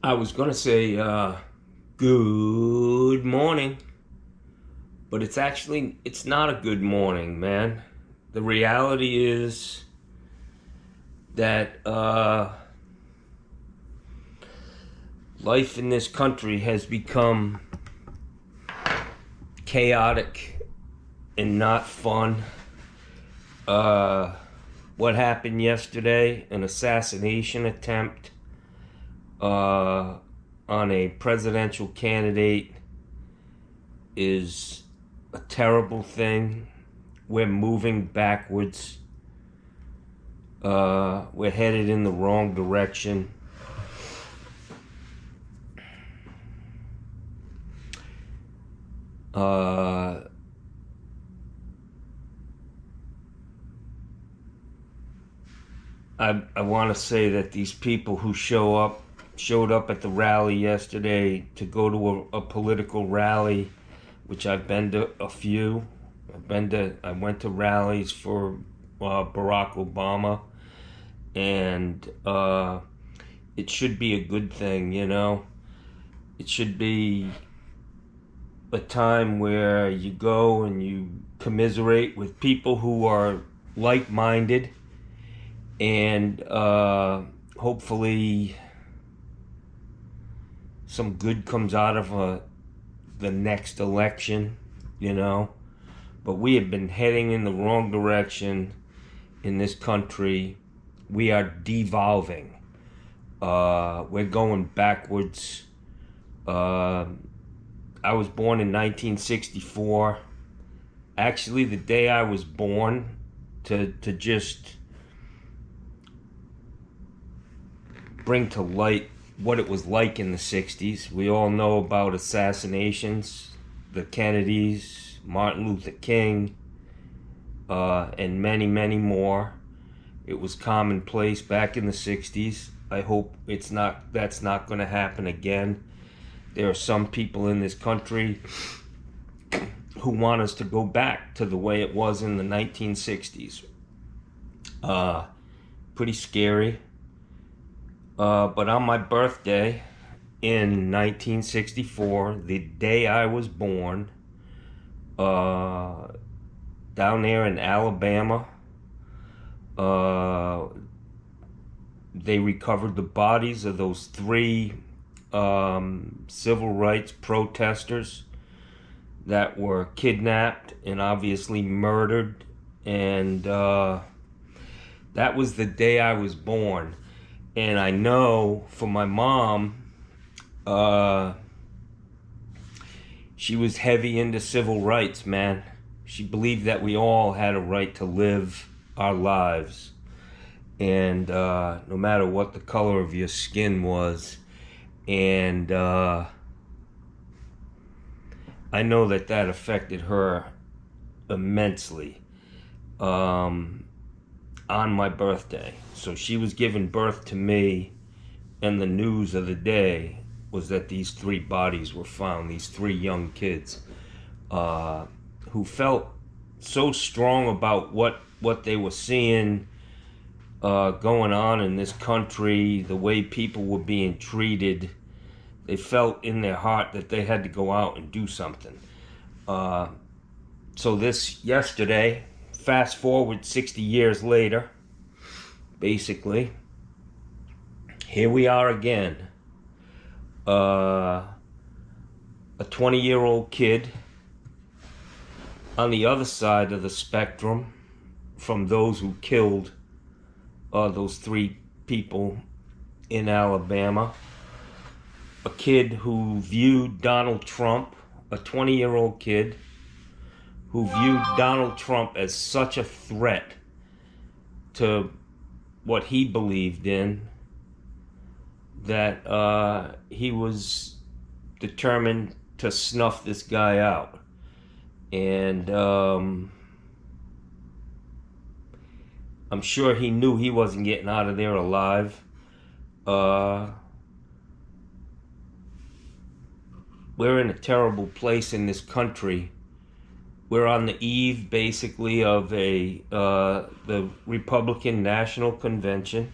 I was gonna say good morning, but it's not a good morning, man. The reality is that life in this country has become chaotic and not fun. What happened yesterday, an assassination attempt on a presidential candidate, is a terrible thing. We're moving backwards. We're headed in the wrong direction. I want to say that these people who showed up at the rally yesterday to go to a political rally, which I've been to a few. I went to rallies for Barack Obama, and it should be a good thing, you know. It should be a time where you go and you commiserate with people who are like-minded, and hopefully some good comes out of the next election, you know. But we have been heading in the wrong direction in this country. We are devolving. We're going backwards. I was born in 1964. Actually, the day I was born, to just bring to light what it was like in the 60s. We all know about assassinations, the Kennedys, Martin Luther King, and many, many more. It was commonplace back in the 60s. I hope that's not going to happen again. There are some people in this country who want us to go back to the way it was in the 1960s. Pretty scary. But on my birthday in 1964, the day I was born, down there in Alabama, they recovered the bodies of those three civil rights protesters that were kidnapped and obviously murdered. And that was the day I was born. And I know for my mom, she was heavy into civil rights, man. She believed that we all had a right to live our lives. And no matter what the color of your skin was. And I know that affected her immensely. On my birthday. So she was giving birth to me, and the news of the day was that these three bodies were found, these three young kids who felt so strong about what they were seeing going on in this country, the way people were being treated. They felt in their heart that they had to go out and do something. So this yesterday, fast forward 60 years later, basically, here we are again. A 20-year-old kid on the other side of the spectrum from those who killed those three people in Alabama. A kid who viewed Donald Trump, a 20-year-old kid, who viewed Donald Trump as such a threat to what he believed in, that he was determined to snuff this guy out. And I'm sure he knew he wasn't getting out of there alive. We're in a terrible place in this country. We're on the eve, basically, of the Republican National Convention.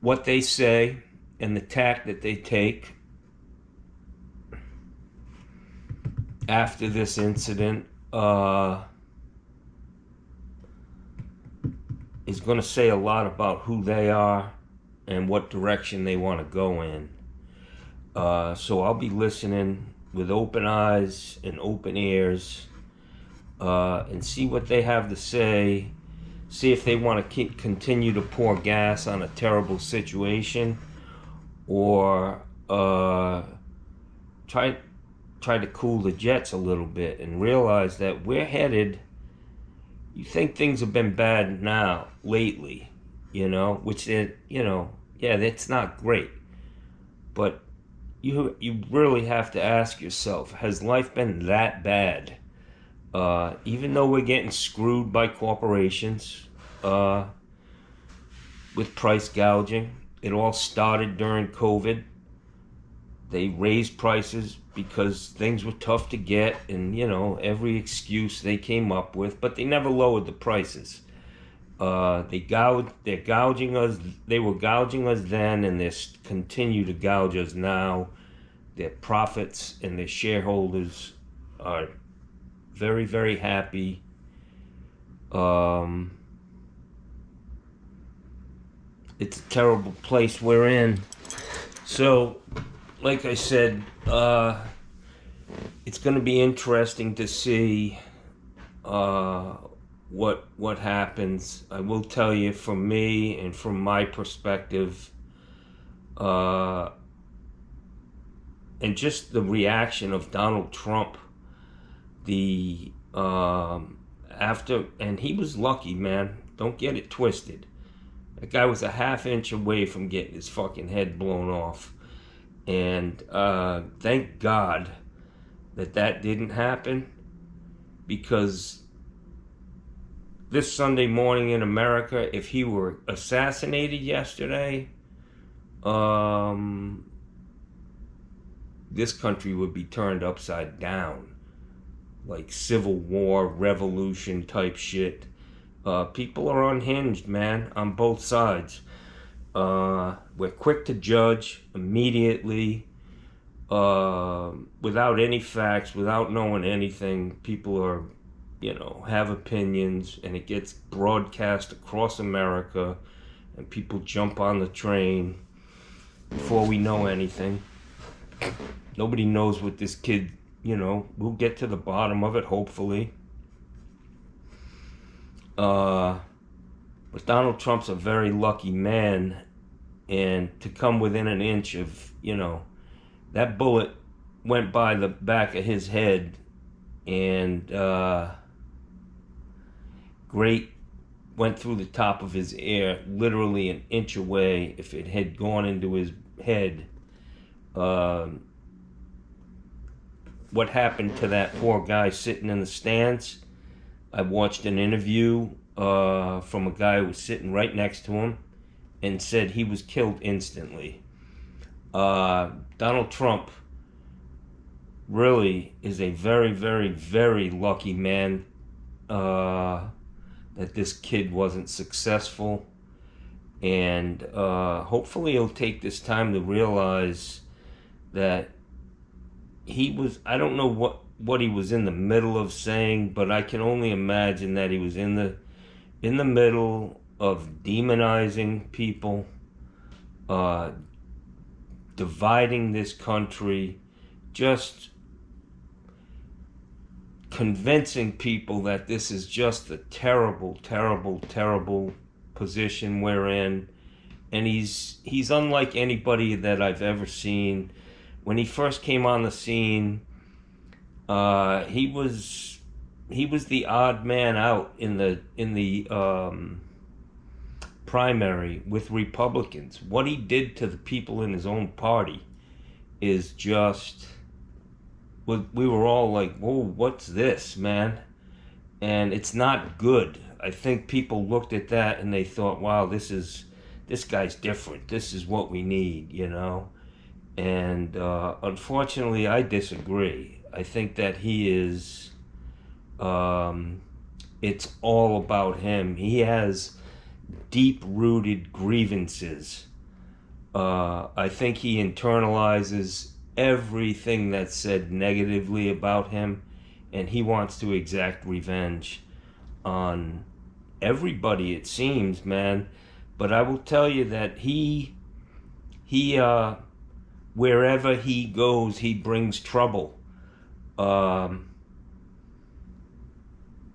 what they say and the tack that they take after this incident is going to say a lot about who they are and what direction they want to go in. So I'll be listening with open eyes and open ears and see what they have to say. See if they want to continue to pour gas on a terrible situation, or try to cool the jets a little bit and realize that we're headed. You think things have been bad now, lately, which it, yeah, that's not great. But you really have to ask yourself, has life been that bad? Even though we're getting screwed by corporations with price gouging, it all started during COVID. They raised prices because things were tough to get, and every excuse they came up with, but they never lowered the prices. They're gouging us. They were gouging us then, and they continue to gouge us now. Their profits and their shareholders are very, very happy. It's a terrible place we're in. So, like I said, it's going to be interesting to see what happens. I will tell you, from me and from my perspective, and just the reaction of Donald Trump, after, and he was lucky, man. Don't get it twisted. That guy was a half-inch away from getting his fucking head blown off. And thank God that didn't happen, because this Sunday morning in America, if he were assassinated yesterday, this country would be turned upside down. Like civil war, revolution type shit. People are unhinged, man, on both sides. We're quick to judge immediately, without any facts, without knowing anything. People are, have opinions, and it gets broadcast across America, and people jump on the train before we know anything. Nobody knows what this kid, we'll get to the bottom of it, hopefully. But Donald Trump's a very lucky man, and to come within an inch of, that bullet went by the back of his head, and went through the top of his ear, literally an inch away. If it had gone into his head, what happened to that poor guy sitting in the stands? I watched an interview from a guy who was sitting right next to him, and said he was killed instantly. Donald Trump really is a very, very, very lucky man that this kid wasn't successful. And hopefully he'll take this time to realize that he was, I don't know what he was in the middle of saying, but I can only imagine that he was in the middle of demonizing people, dividing this country, just convincing people that this is just a terrible, terrible, terrible position we're in. And he's unlike anybody that I've ever seen. When he first came on the scene, he was the odd man out in the primary with Republicans. What he did to the people in his own party is just, we were all like, whoa, what's this, man? And it's not good. I think people looked at that and they thought, wow, this guy's different. This is what we need, And unfortunately, I disagree. I think that he is, it's all about him. He has deep-rooted grievances I think he internalizes everything that's said negatively about him, and he wants to exact revenge on everybody, it seems, man. But I will tell you that he wherever he goes, he brings trouble. Um,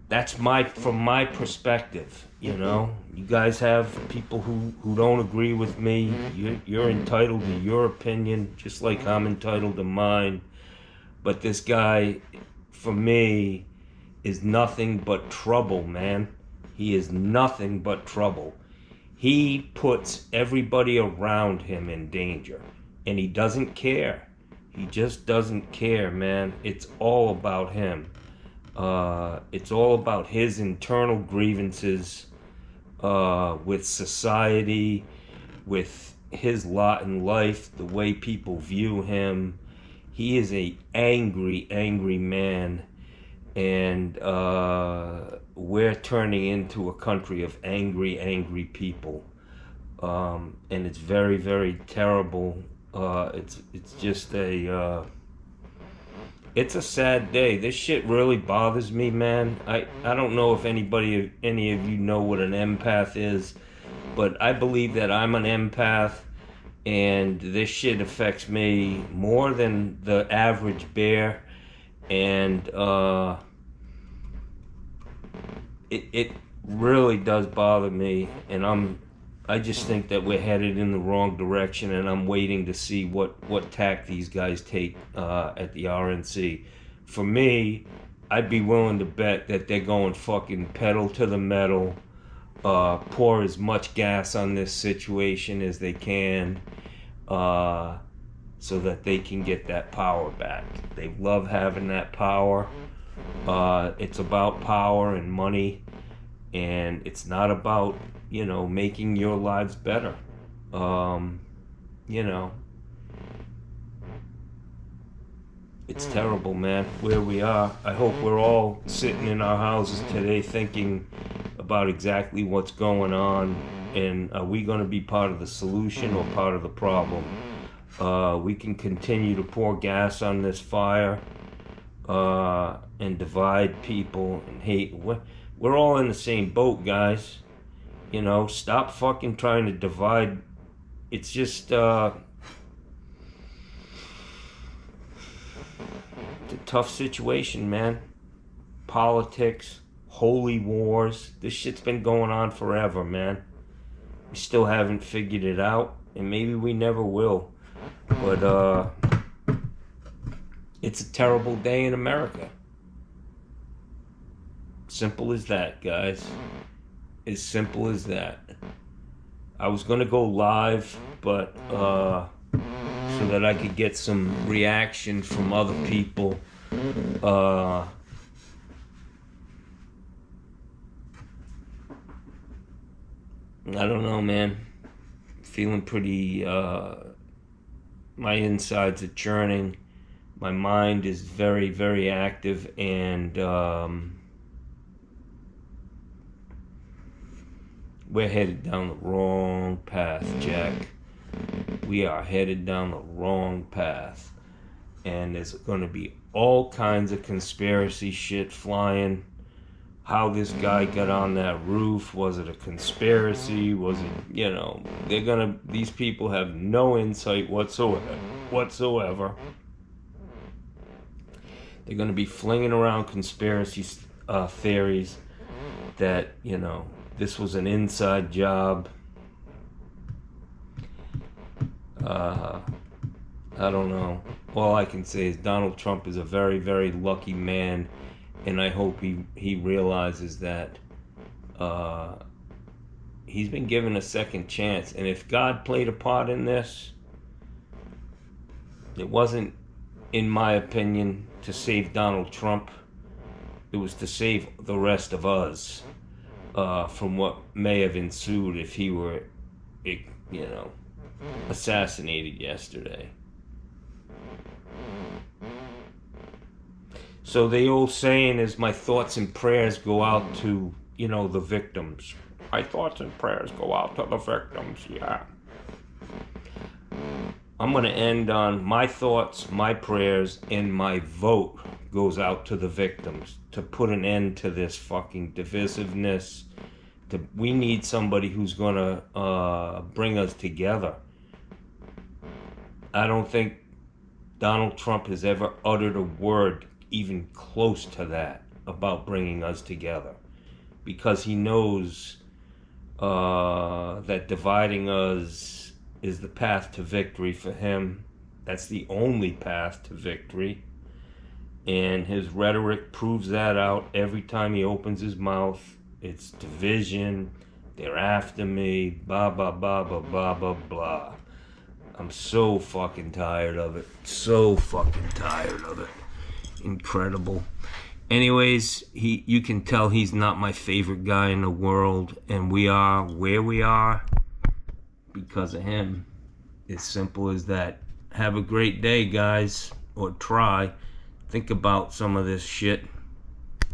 that's from my perspective. You know, you guys have people who don't agree with me. You're entitled to your opinion, just like I'm entitled to mine. But this guy, for me, is nothing but trouble, man. He is nothing but trouble. He puts everybody around him in danger, and he doesn't care. He just doesn't care, man. It's all about him. It's all about his internal grievances with society, with his lot in life, the way people view him. He is a angry, angry man, and we're turning into a country of angry, angry people, and it's very, very terrible. It's just it's a sad day. This shit really bothers me, man. I don't know if any of you know what an empath is, but I believe that I'm an empath, and this shit affects me more than the average bear, and it really does bother me, and I just think that we're headed in the wrong direction, and I'm waiting to see what tack these guys take at the RNC. For me, I'd be willing to bet that they're going fucking pedal to the metal, pour as much gas on this situation as they can, so that they can get that power back. They love having that power. It's about power and money, and it's not about, you know, making your lives better. You know, it's terrible, man, where we are. I hope we're all sitting in our houses today thinking about exactly what's going on, and are we going to be part of the solution or part of the problem? We can continue to pour gas on this fire and divide people and hate. We're all in the same boat, guys. You know, stop fucking trying to divide. It's just, it's a tough situation, man. Politics, holy wars. This shit's been going on forever, man. We still haven't figured it out, and maybe we never will. But, it's a terrible day in America. Simple as that, guys. As simple as that. I was gonna go live, but so that I could get some reaction from other people. I don't know, man. Feeling pretty. My insides are churning. My mind is very, very active, and we're headed down the wrong path, Jack. We are headed down the wrong path. And there's going to be all kinds of conspiracy shit flying. How this guy got on that roof. Was it a conspiracy? Was it, you know, these people have no insight whatsoever. They're going to be flinging around conspiracy theories that, you know, this was an inside job. I don't know. All I can say is Donald Trump is a very, very lucky man, and I hope he realizes that he's been given a second chance. And if God played a part in this, it wasn't, in my opinion, to save Donald Trump. It was to save the rest of us. From what may have ensued if he were, you know, assassinated yesterday. So the old saying is, my thoughts and prayers go out to, you know, the victims. My thoughts and prayers go out to the victims, yeah. I'm going to end on my thoughts, my prayers, and my vote goes out to the victims to put an end to this fucking divisiveness. We need somebody who's going to bring us together. I don't think Donald Trump has ever uttered a word even close to that about bringing us together, because he knows that dividing us is the path to victory for him. That's the only path to victory. And his rhetoric proves that out every time he opens his mouth. It's division, they're after me, blah, blah, blah, blah, blah, blah, blah. I'm so fucking tired of it. So fucking tired of it. Incredible. Anyways, you can tell he's not my favorite guy in the world, and we are where we are because of him. As simple as that. Have a great day, guys, or try. Think about some of this shit.